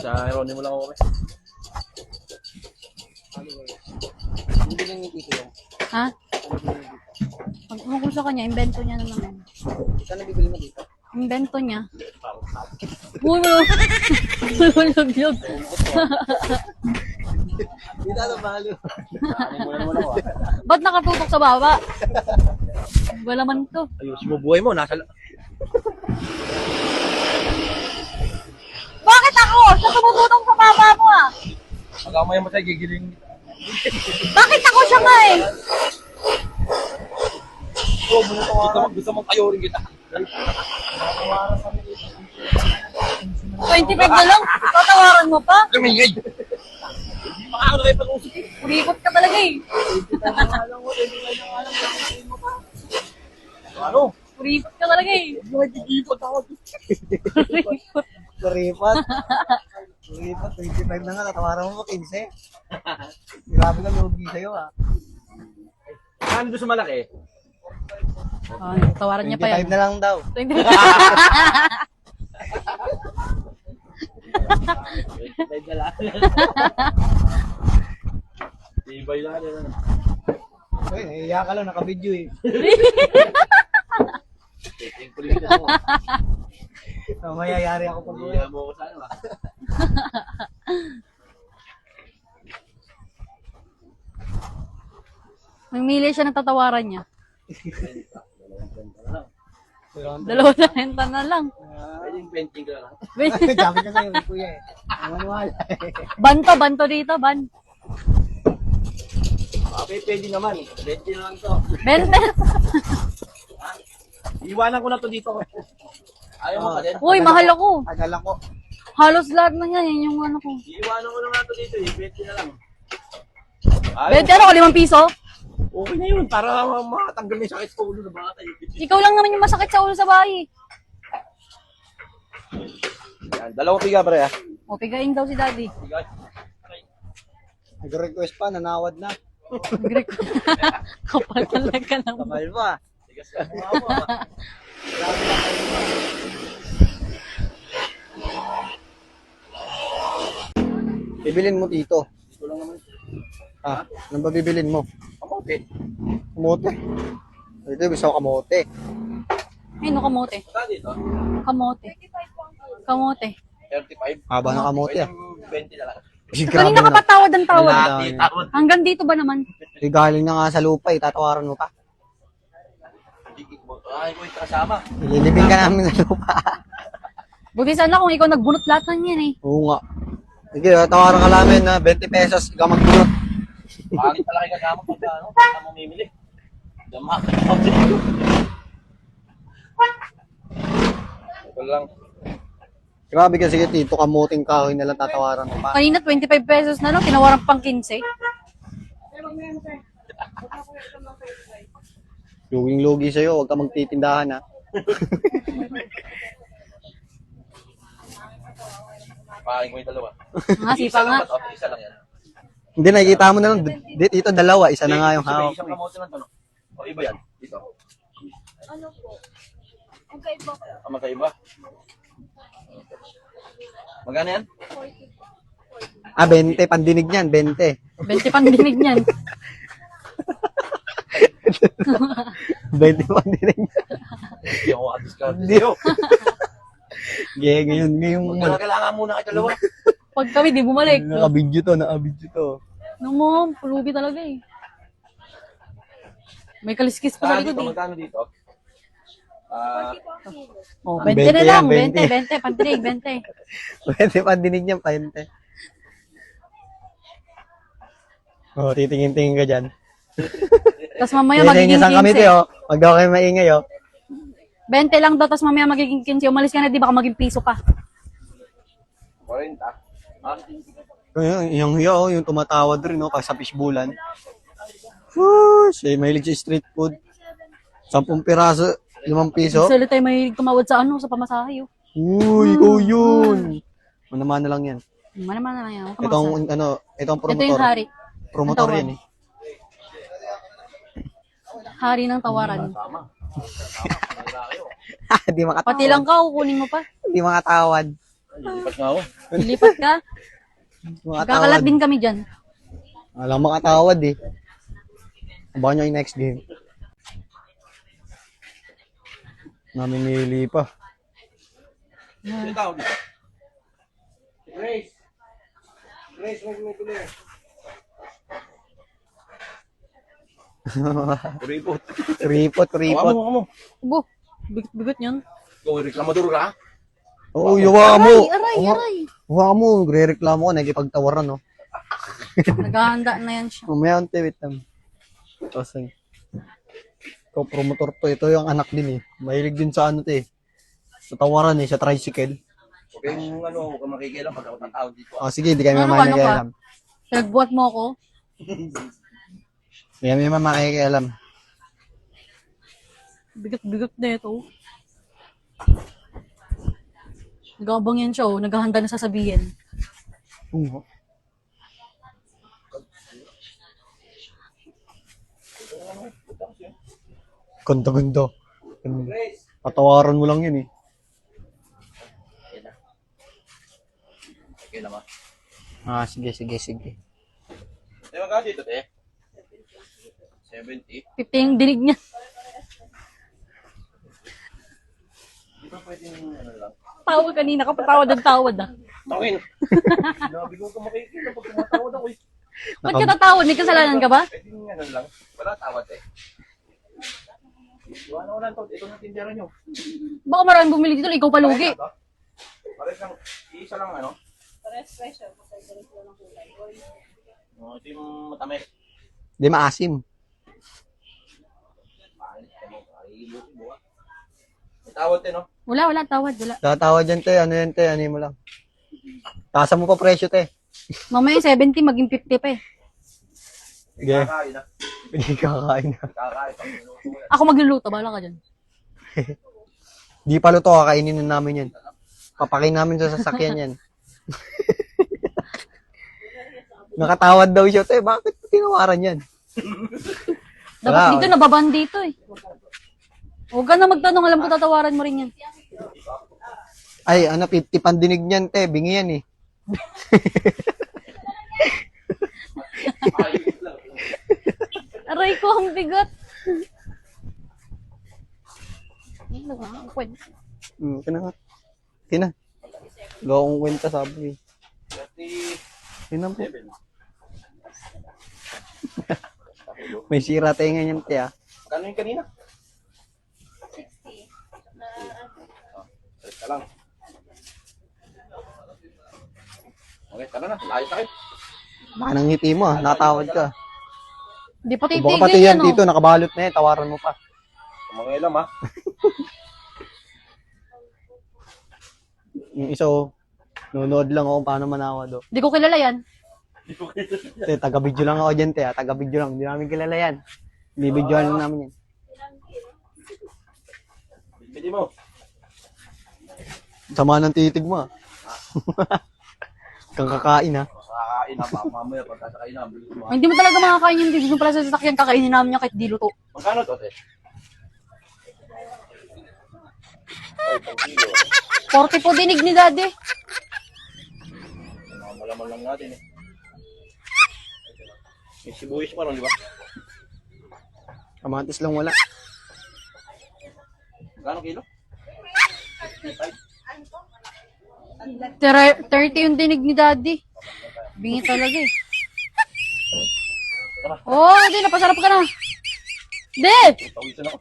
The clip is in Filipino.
Sa irony mo lang ako. Hindi lang yung tito yung. Ha? Pag umukul sa kanya, invento niya na naman. Saan nabibili mo dito? Invento niya. Ulo! Ulog-log. Dito ano balo? Ba't nakatutok sa baba? Wala man to. Ayos mo buhay mo. Nasa... Bakit ako? Sa tumututong sa baba mo ah. Pagkamaya mo tayo, gigiling. Bakit ako siya nga eh? Gusto mong tayo rin kita. 25 na lang? Tatawaran mo pa? Lumingay! Hindi makakano kayo pag-usap eh. Kurikot ka talaga eh. Ano? Kurikot ka talaga eh. Hindi mo nagkikipot ako. Kurikot. Kuripat. Kuripat, 25 na nga. Tatawaran mo 15. Grabe ka lugi sa'yo ah. Ano doon sa malaki? Oh, tawaran niya pa 25 yan. na lang daw. 25. Dahil na lang. Ibay lang yan. Uy, naiiyak ka lang. Naka-video eh. Yung kulit mo. Mayayari ako pag uwi. Hindi mo ako sa ano ah. Mamili siya ng tatawaran niya. 2 na lang. Pwede yung painting ka lang. Sabi ka sa'yo, kuya eh. Maniwala eh. Banto dito, ban. Pwede naman. 20 na lang to. 20. Iwanan ko na to dito. Ayaw mo pa din? Uy, mahal ako. Tagal ako. Halos lahat na yan, yun yung ano ko. Iwanan ko na nga to dito. 20 na lang. 20 ano ko, 5 piso? Okay na yun. Para makatanggal na yung sakit sa ulo na bata. Ikaw lang naman yung masakit sa ulo sa bahay. Yan. 2 piga pare ah. O, pigain daw si daddy. Nag-request pa, nanawad na. Agree ko. Kapal talaga lang. Kapal pa. Tigas ka. Bibilin mo dito. Dito lang naman. Ah, anong ba bibilin mo? Kamote. Kamote. Ito, gusto ko kamote. Ay, no, kamote. Saan dito? Kamote. Kamote. 35. Haba ng kamote ah. Yung 20 na lang. Kanina ka pa tawad ng tawad. Lati, tawad. Hanggang dito ba naman? Galing na nga sa lupa eh, tatawaran mo pa. Ay, ko yung kasama. Ililibing ka namin sa lupa. Buti sana kung ikaw nagbunot lahat ng yan eh. Oo nga. Sige, tawaran ka namin na 20 pesos, ikaw magbunot. Pangit pala kayo kasama pag ano, pag mamimili. Dama ka pa dito. Ito lang. Grabe ka, sige tito, kamuting kahoy na lang tatawaran mo pa. Kanina 25 pesos na lang, tinawaran pang 15. Luging-lugi sa'yo, huwag ka magtitindahan ha. Pangit ko yung dalawa. Nga, sipa nga. Isa lang yan. Hindi, nakikita mo na lang, dito dalawa, isa na nga yung hawak Isang mo. kamote lang to, no? O iba yan. Dito. Ano po? Ang kaiba ko. Magkaiba. Magkano yan? Ah, 20, pandinig niyan, 20. 20 pang dinig niyan. 20 pandinig niyan. Hindi ako adiskarte Hindi. sa'yo. Ngayon, Kailangan muna kayo dalawa. Pag kami di bumalik. nakabidyo to. No mo, pulubi talaga eh. May kaliskis pa sa Dito, likod eh. magkano dito? Oh, 20 20 na lang, yan, 20, 20, pandinig, 20. 20 pandinig niyan, 20. Oh, titingin-tingin ka dyan. Tapos mamaya Kaya magiging niya sa kami 15. oh. Wag daw kayo maingay oh. 20 lang daw, tapos mamaya magiging 15. Umalis ka na, di baka maging piso pa. 40. Ah? Yung hiyo, yung tumatawad rin, no, pag sa fishbowlan. Whoosh! Eh, mahilig sa street food. 10 piraso, 5 piso. Sila tayo may tumawad sa ano, sa pamasahe. Oh. Uy, ikaw yun! Manaman na lang yan. Manaman na lang yan. Itong, itong Ito yung promotor. hari. Promotor Ang yan eh. Hari ng tawaran. Di makatawad. Pati lang ka, kukunin mo pa. Di makatawad. Lilipat nga ako. Lilipat ka. Makatawad. Kakalat din kami dyan. Alam makatawad eh. Abangan nyo yung next game. Namimili pa. Sino tao dito? Grace. Grace, may tuloy. Kuripot. Ripot. Hawa mo. Ubo, bigot-bigot yan. Ikaw, reklamador ka? Oo, yawa mo. Aray. Huwag mo, nagre-reklamo ko, nagipagtawaran, no? Naghahanda na yan siya. Mamaya, ante, wait lang. Tosay. Ikaw, promotor to. Ito yung anak din eh. Mahilig din sa ano to eh. Sa tawaran eh, sa tricycle. Okay, yung ano, kung makikialam pag ako tatawag dito. Oh, sige, di kami Ano mamakikialam. Nagbuhat mo ako. Di kami mamakikialam. Bigot-bigot na ito. Nag-aabang yan siya, oh. Naghahanda na sasabihin. Oo. Ganda. Grace. Patawaran mo lang yun eh. Okay naman. Ah, sige. Eh, magkano dito, te? 70. 50 yung dinig niya. Di ba pwedeng ano lang? Tawad kanina ka, tawad ah. Tawin! Sinabi ko kung makikialam pag tumatawad ako eh. Ba't ka tatawad? May kasalanan ka ba? Pwedeng ano lang. Wala tawad eh. Iwan ako lang to. Ito na tindera nyo. Baka maraming bumili dito, ikaw palugi. Pares lang. Isa lang ano? Pares special. Ito yung matamis. Di maasim. May tawad din, no? Wala, tawad, wala. Tatawad yan, te. Ano yan, te? Ano mo lang. Tasa mo pa presyo, te. Mamaya 70, maging 50 pa eh. Sige. Kakain na. Hindi kakain na. Kakain pa. Ako magluluto, bahala ka dyan. Di pa luto, kakainin na namin yan. Papakain namin sa sasakyan yan. Nakatawad daw siya, te. Bakit tinawaran yan? Dapat Wala, dito, nababan dito eh. Huwag ka na magtanong, alam ko tatawaran mo rin yan. Ay, ano, 50 pandinig niyan, te. Bingi yan eh. Aray ko, ang bigot. Ano ba? Ang kwento. Kina nga. Kina. Lokong kwenta, sabi. 37. Kina po. May sira tayo ngayon, te, ah. Kano yung kanina? 60. Ka lang. Okay, tara na. Layo sa akin. Baka nang ngiti mo, ah. Nakatawad ka. Di pa Kung baka titigil pati yan, yan oh. dito, nakabalot na yan. Tawaran mo pa. Mga ilam, ha? Yung isa, oh. Nunood lang ako kung paano manawa do. Di ko kilala yan. Te, taga-video lang ako dyan, te. Ah. Taga-video lang. Hindi namin kilala yan. Binibidyohan lang namin yan. Pwede mo. Sama ng titig mo, ah. Kang kakain, ha. Makakain na pa. Mamaya pagkasakain na. Bilis mo, ha? Hindi mo talaga makakain yung dito pala sa sasakyan, kakainin namin niya kahit di luto. Magkano to, te? 40 po dinig ni daddy. Malaman lang natin, eh. May sibuyas pa rin, di ba? Kamatis lang wala. Magkano kilo? 30 yung dinig ni daddy. Bingi talaga eh. Oh, di, napasarap ka na. Di! Tawisan ako.